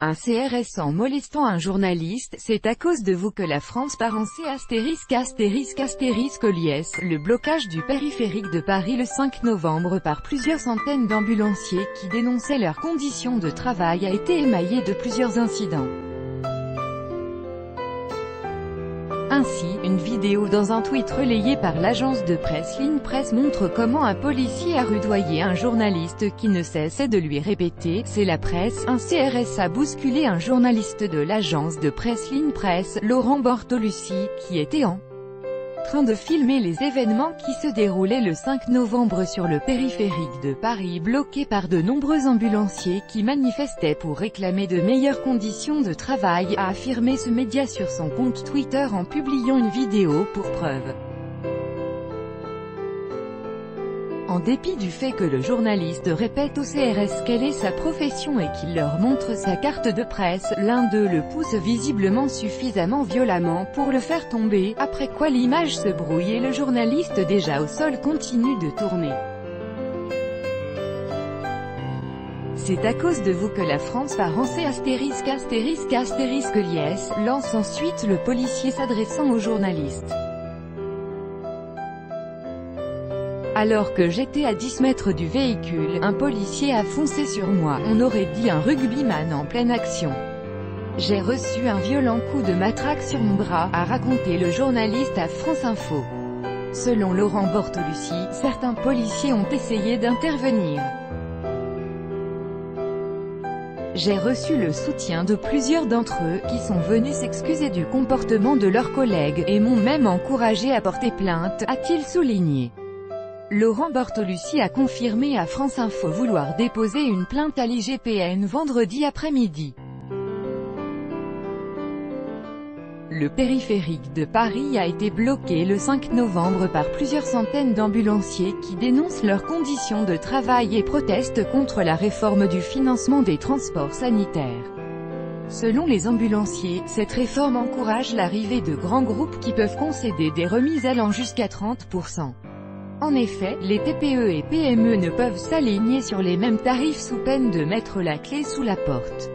Un CRS en molestant un journaliste, c'est à cause de vous que la France part en C*********. Le blocage du périphérique de Paris le 5 novembre par plusieurs centaines d'ambulanciers qui dénonçaient leurs conditions de travail a été émaillé de plusieurs incidents. Ainsi, une vidéo dans un tweet relayé par l'agence de presse Ligne Presse montre comment un policier a rudoyé un journaliste qui ne cessait de lui répéter « c'est la presse ». Un CRS a bousculé un journaliste de l'agence de presse Ligne Presse, Laurent Bortolussi, qui était en train de filmer les événements qui se déroulaient le 5 novembre sur le périphérique de Paris, bloqué par de nombreux ambulanciers qui manifestaient pour réclamer de meilleures conditions de travail, a affirmé ce média sur son compte Twitter en publiant une vidéo pour preuve. En dépit du fait que le journaliste répète au CRS quelle est sa profession et qu'il leur montre sa carte de presse, l'un d'eux le pousse visiblement suffisamment violemment pour le faire tomber, après quoi l'image se brouille et le journaliste déjà au sol continue de tourner. C'est à cause de vous que la France part en C********, lance ensuite le policier s'adressant au journaliste. Alors que j'étais à 10 mètres du véhicule, un policier a foncé sur moi, on aurait dit un rugbyman en pleine action. J'ai reçu un violent coup de matraque sur mon bras, a raconté le journaliste à France Info. Selon Laurent Bortolussi, certains policiers ont essayé d'intervenir. J'ai reçu le soutien de plusieurs d'entre eux, qui sont venus s'excuser du comportement de leurs collègues, et m'ont même encouragé à porter plainte, a-t-il souligné. Laurent Bortolussi a confirmé à France Info vouloir déposer une plainte à l'IGPN vendredi après-midi. Le périphérique de Paris a été bloqué le 5 novembre par plusieurs centaines d'ambulanciers qui dénoncent leurs conditions de travail et protestent contre la réforme du financement des transports sanitaires. Selon les ambulanciers, cette réforme encourage l'arrivée de grands groupes qui peuvent concéder des remises allant jusqu'à 30%. En effet, les TPE et PME ne peuvent s'aligner sur les mêmes tarifs sous peine de mettre la clé sous la porte.